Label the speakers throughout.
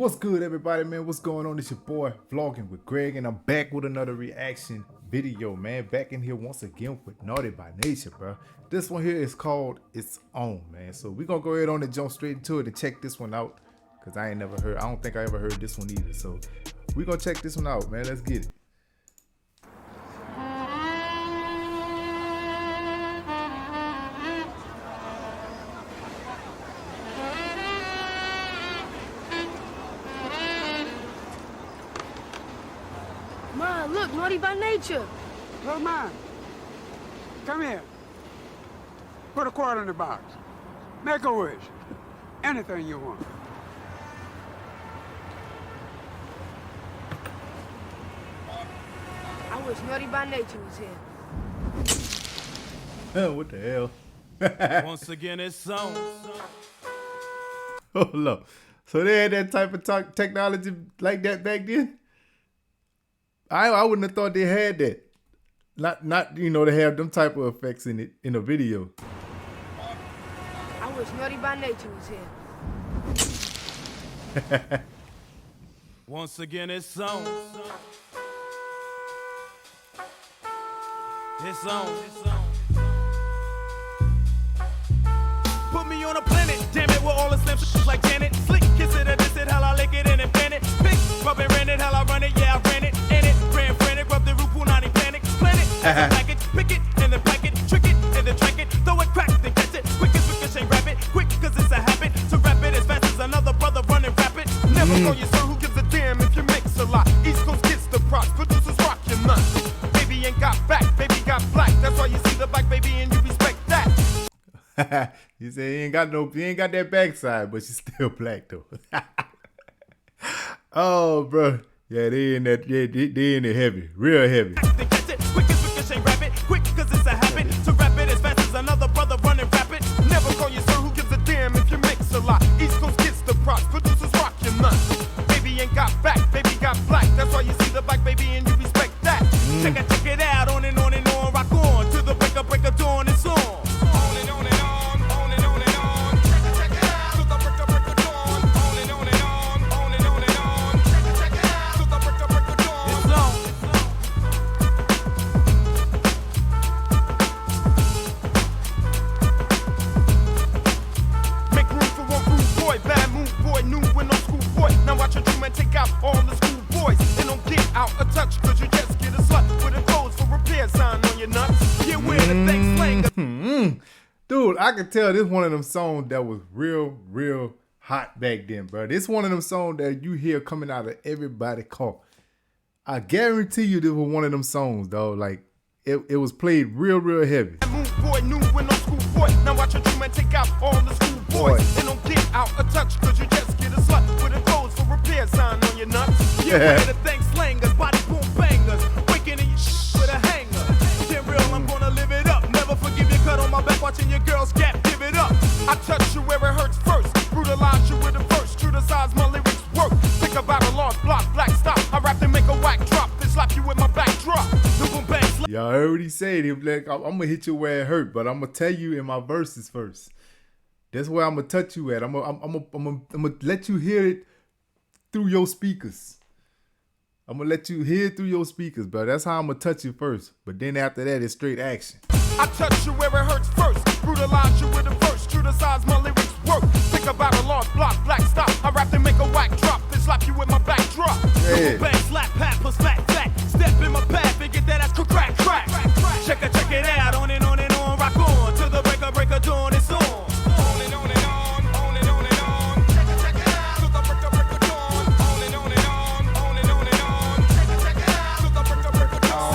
Speaker 1: What's good, everybody, man? What's going on? It's your boy Vlogging with Greg, and I'm back with another reaction video, man. Back in here once again with Naughty by Nature, bro. This one here is called It's On, man. So we're gonna go ahead on and jump straight into it and check this one out, because I don't think I ever heard this one either. So we're gonna check this one out, man. Let's get it.
Speaker 2: Mom, look, Naughty by Nature.
Speaker 3: Little man, come here. Put a quarter in the box. Make a wish. Anything you want.
Speaker 2: I wish Naughty by Nature was here.
Speaker 1: What the hell?
Speaker 4: Once again, it's on.
Speaker 1: Hold up. So they had that type of technology like that back then? I wouldn't have thought they had that. Not you know, they have them type of effects in it in a video.
Speaker 2: I wish Naughty by Nature was here.
Speaker 4: Once again, it's on. It's on. Put me on a planet, damn it, with all the slim shit like Janet. Slick, kiss it or diss it, hell I lick it and fan it. Pick, rub it, ran it, hell I run it, yeah I ran it. In it, ran frantic, rub the roof, punani panic. Planet, package, pick it, and then pack it. Trick it, and then track it. Throw it, crack, then catch it. Quick as ricochet, grab it. Quick, cause it's a habit. To rap it as fast as another brother running rapid. Never call you sir, who gives a damn if you mix a lot. East Coast gets the props, producers rock your nuts. Baby ain't got back, baby got black. That's why you see the black baby and you respect that.
Speaker 1: You say he ain't got that backside, but she's still black though. Oh, bro. Yeah, they in that. Yeah, they in it heavy, real heavy.
Speaker 4: Quick as ricochet, rap it. Quick, cause it's a habit. To rap it as fast as another brother running rapid. Never call you sir, who gives a damn if you mix a lot. East Coast gets the props, producers rock your nuts. Baby ain't got back, baby got black. That's why you see the black baby and you respect that. Check it out, on and on and on, rock on to the break of dawn. It's on. On and on and on, on and on and on. Check it out, to the break of dawn. On and on and on, on and on and on. Check it out, to the break of dawn. It's on. Make room for one rude boy, bad mood boy, new with no school boy. Now watch your man take out all the school boys and don't get out of touch, cause you just get a slut with a clothes for repair sign on your nuts. You wear the thing slang.
Speaker 1: Dude, I could tell this one of them songs that was real hot back then, bro. This one of them songs that you hear coming out of everybody's car. I guarantee you this was one of them songs, though. Like, it was played real heavy.
Speaker 4: Move boy, new with no school boy. Now watch your man take out all the school boys and don't get out of touch, cause you just get a slut with a clothes for repair sign on your nuts. You wear the thing slangers, body boom bangers, waking in your with a hanger. Get real, I'm gonna live it up. Never forgive you, cut on my back, watching your girls gap, give it up. I touch you where it hurts first, brutalize you with a verse, true to size my lyrics work. Think about a lost block, black stop. I rap and make a whack drop, then slap you with my back drop. The boom bang slap.
Speaker 1: Y'all heard what he said. He was like, I'm gonna hit you where it hurt, but I'm gonna tell you in my verses first. That's where I'm gonna touch you at. I'm gonna let you hear it through your speakers. I'm gonna let you hear it through your speakers, bro. That's how I'm gonna touch you first. But then after that, it's straight action.
Speaker 4: I touch you where it hurts first, brutalize you with a verse, true to size my lyrics work. Think about a lost block, black stop. I rap and make a whack drop, then slap you with my back drop.
Speaker 1: Yeah.
Speaker 4: Bang, slap, pat, plus flat. Step in my path and get that ass crack. Check it out, on and on and on, rock on to the break of dawn. It's on. On and on and on, on and on and on. Check it out, to the break of dawn. On and on and on, on and on and on. Check it out, to the break of dawn.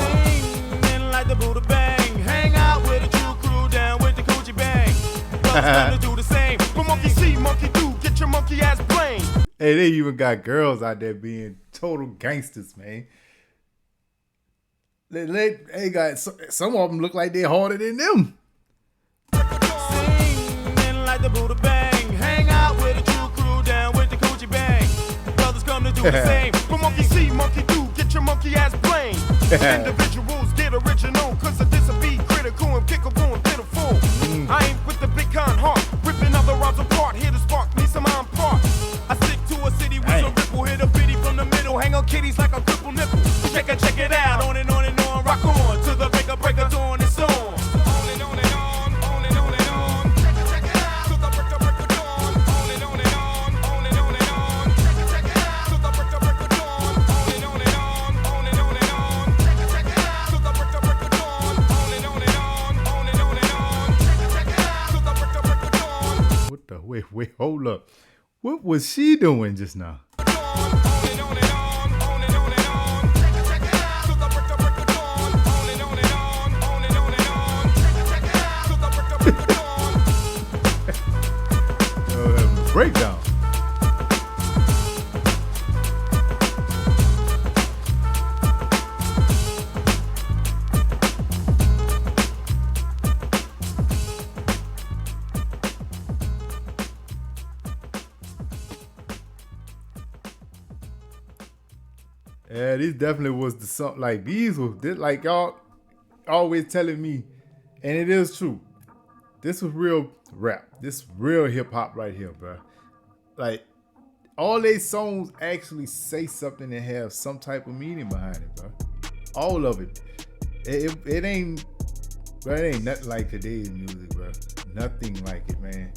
Speaker 4: Singing like the Buddha Bang, hang out with the Jew crew, down with the Coochie Bang. Brothers gonna do the same. But monkey see, monkey do, get your monkey ass brain.
Speaker 1: Hey, they even got girls out there being total gangsters, man. They got some of them look like they're harder than them.
Speaker 4: Singing like the Buddha Bang, hang out with the Jew crew, down with the Coochie Bang. Brothers come to do the same. But monkey see, monkey do, get your monkey ass brain. Individuals get original, cause of this will be critical and kickable and pitiful. I ain't with the big con heart, ripping other rhymes apart, here to spark me some iron parts. I stick to a city with some
Speaker 1: Wait, hold up. What was she doing just now? Breakdown. Yeah, these definitely was the song. Like these was like y'all always telling me, and it is true. This was real rap. This real hip hop right here, bro. Like all they songs actually say something and have some type of meaning behind it, bro. All of it. It ain't, bro. It ain't nothing like today's music, bro. Nothing like it, man.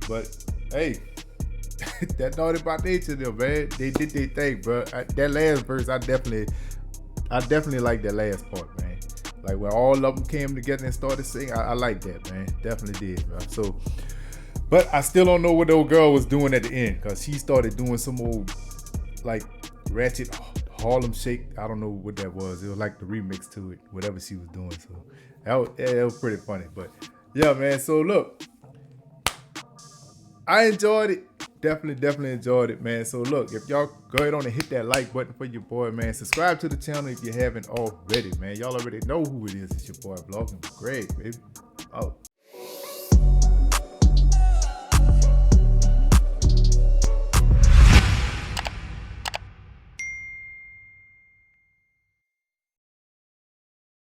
Speaker 1: But hey. That Naughty by Nature, them, man. They did their thing, bro. That last verse, I definitely like that last part, man. Like when all of them came together and started singing, I like that, man. Definitely did, bro. So, but I still don't know what the old girl was doing at the end, cause she started doing some old like ratchet Harlem Shake. I don't know what that was. It was like the remix to it, whatever she was doing. So that was pretty funny. But yeah, man. So look, I enjoyed it. Definitely enjoyed it, man. So look, if y'all go ahead on and hit that like button for your boy, man. Subscribe to the channel if you haven't already, man. Y'all already know who it is. It's your boy Vlogging with Greg, baby. Oh.